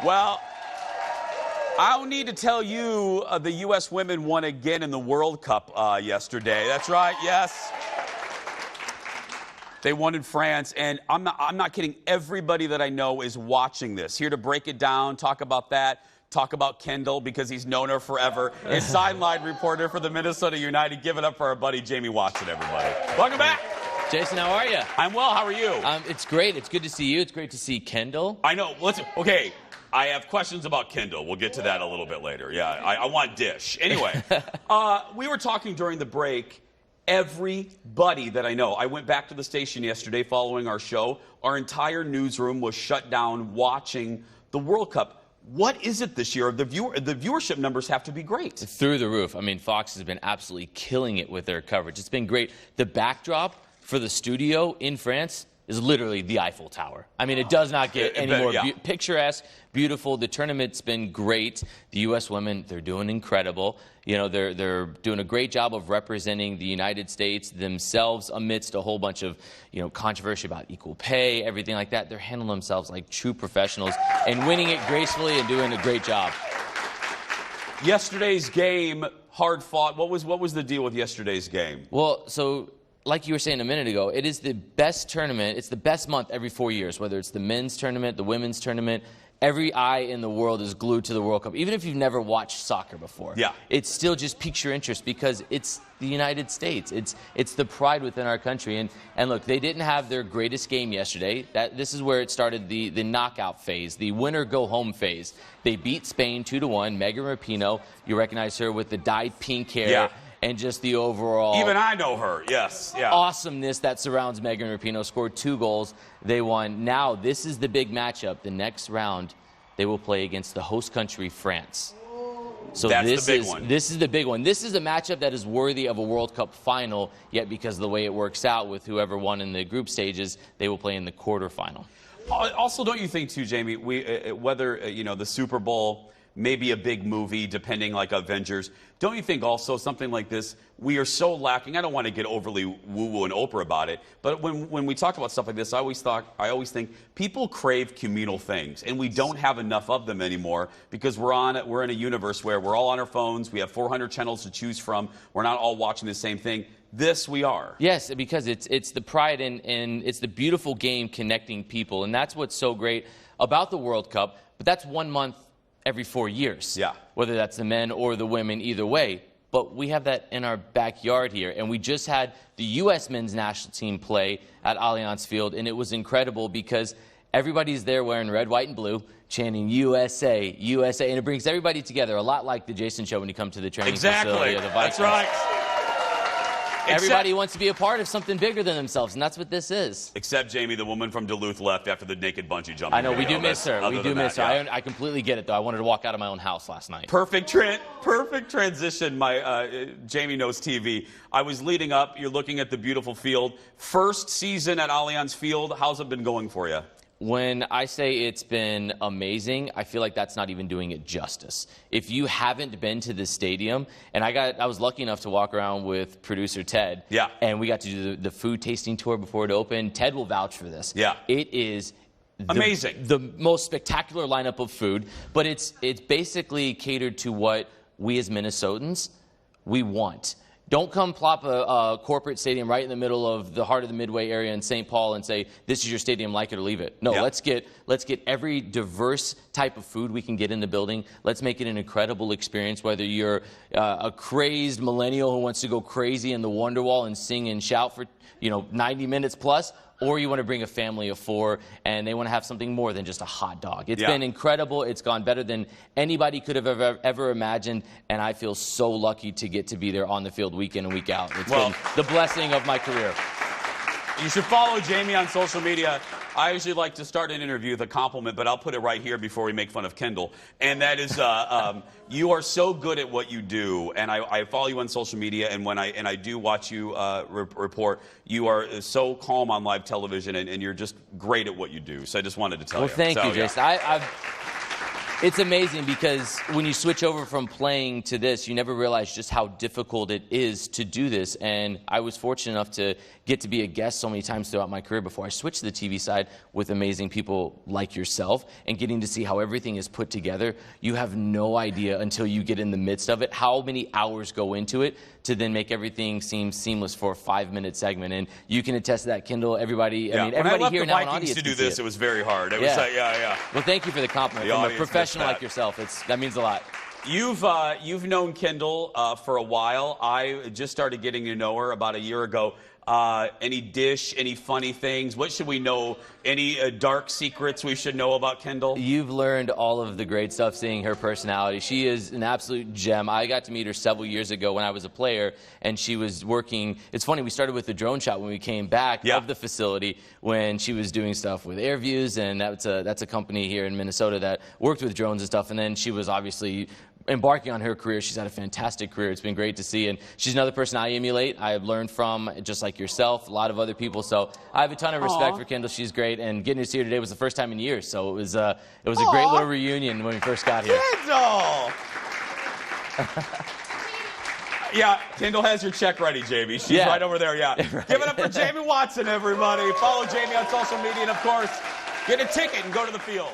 Well, I don't need to tell you the U.S. women won again in the World Cup yesterday. That's right, yes. They won in France, and I'm not kidding. Everybody that I know is watching this. Here to break it down, talk about that, talk about Kendall, because he's known her forever. Is sideline reporter for the Minnesota United. Give it up for our buddy Jamie Watson, everybody. Welcome back. Jason, how are you? I'm well. How are you? It's great. It's good to see you. It's great to see Kendall. I know. Okay. I have questions about Kendall. We'll get to that a little bit later. Yeah, I want Dish. Anyway, we were talking during the break. Everybody that I know, I went back to the station yesterday following our show. Our entire newsroom was shut down watching the World Cup. What is it this year? The viewership numbers have to be great. Through the roof. I mean, Fox has been absolutely killing it with their coverage. It's been great. The backdrop for the studio in France is literally the Eiffel Tower. I mean, it does not get any more picturesque, beautiful. The tournament's been great. The U.S. women, they're doing incredible. You know, they're doing a great job of representing the United States themselves amidst a whole bunch of, you know, controversy about equal pay, everything like that. They're handling themselves like true professionals and winning it gracefully and doing a great job. Yesterday's game, hard fought. What was the deal with yesterday's game? Well, so like you were saying a minute ago, it is the best tournament. It's the best month every 4 years, whether it's the men's tournament, the women's tournament. Every eye in the world is glued to the World Cup. Even if you've never watched soccer before, it still just piques your interest because it's the United States. It's the pride within our country. And look, they didn't have their greatest game yesterday. This is where it started, the knockout phase, the winner-go-home phase. They beat Spain 2-1. Megan Rapinoe, you recognize her with the dyed pink hair. Yeah. And just the overall Even I know her, yes. Yeah. Awesomeness that surrounds Megan Rapinoe. Scored 2 goals. They won. Now, this is the big matchup. The next round, they will play against the host country, France. So That's the big one. This is the big one. This is a matchup that is worthy of a World Cup final, yet because of the way it works out with whoever won in the group stages, they will play in the quarterfinal. Also, don't you think, too, Jamie, whether, you know, the Super Bowl, maybe a big movie, depending, like Avengers. Don't you think also something like this, we are so lacking? I don't want to get overly woo-woo and Oprah about it, but when we talk about stuff like this, I always think people crave communal things, and we don't have enough of them anymore because we're in a universe where we're all on our phones. We have 400 channels to choose from. We're not all watching the same thing. This we are. Yes, because it's the pride and it's the beautiful game connecting people, and that's what's so great about the World Cup. But that's 1 month every 4 years. Yeah. Whether that's the men or the women, either way. But we have that in our backyard here. And we just had the U.S. men's national team play at Allianz Field, and it was incredible because everybody's there wearing red, white, and blue, chanting USA, USA, and it brings everybody together, a lot like the Jason Show when you come to the training facility of the Vikings. That's right. Everybody wants to be a part of something bigger than themselves, and that's what this is. Except Jamie, the woman from Duluth, left after the naked bungee jumping. I know, we do miss her. We do miss her. I completely get it, though. I wanted to walk out of my own house last night. Perfect transition. Jamie knows TV. I was leading up. You're looking at the beautiful field. First season at Allianz Field. How's it been going for you? When I say it's been amazing, I feel like that's not even doing it justice. If you haven't been to this stadium, and I was lucky enough to walk around with producer Ted, and we got to do the food tasting tour before it opened. Ted will vouch for this. Yeah. It is amazing. The most spectacular lineup of food, but it's basically catered to what we as Minnesotans, we want. Don't come plop a corporate stadium right in the middle of the heart of the Midway area in St. Paul and say, this is your stadium, like it or leave it. No, let's get every diverse type of food we can get in the building. Let's make it an incredible experience, whether you're a crazed millennial who wants to go crazy in the Wonderwall and sing and shout for 90 minutes plus, or you want to bring a family of 4 and they want to have something more than just a hot dog. It's been incredible. It's gone better than anybody could have ever imagined, and I feel so lucky to get to be there on the field week in and week out. It's been the blessing of my career. You should follow Jamie on social media. I usually like to start an interview with a compliment, but I'll put it right here before we make fun of Kendall. And that is, you are so good at what you do. And I follow you on social media, and when I do watch you report, you are so calm on live television, and you're just great at what you do. So I just wanted to tell you. Well, thank you, Jason. It's amazing because when you switch over from playing to this, you never realize just how difficult it is to do this. And I was fortunate enough to get to be a guest so many times throughout my career before I switched to the TV side with amazing people like yourself and getting to see how everything is put together. You have no idea until you get in the midst of it how many hours go into it to then make everything seem seamless for a 5-minute segment. And you can attest to that, Kendall. Everybody, I mean, everybody here now in audience to do this, it was very hard. It was like, yeah. Well, thank you for the compliment. From a professional like yourself, that means a lot. You've known Kendall for a while. I just started getting to know her about a year ago. Any dish, any funny things? What should we know? Any dark secrets we should know about Kendall? You've learned all of the great stuff seeing her personality. She is an absolute gem. I got to meet her several years ago when I was a player, and she was working. It's funny, we started with the drone shot when we came back of the facility when she was doing stuff with AirViews, and that's a company here in Minnesota that worked with drones and stuff. And then she was obviously embarking on her career. She's had a fantastic career. It's been great to see. And she's another person I emulate. I've learned from, just like yourself, a lot of other people. So I have a ton of respect for Kendall. She's great. And getting to see her today was the first time in years. So it was a great little reunion when we first got here. Kendall! Yeah, Kendall has your check ready, Jamie. She's right over there, Right. Give it up for Jamie Watson, everybody. Follow Jamie on social media, and, of course, get a ticket and go to the field.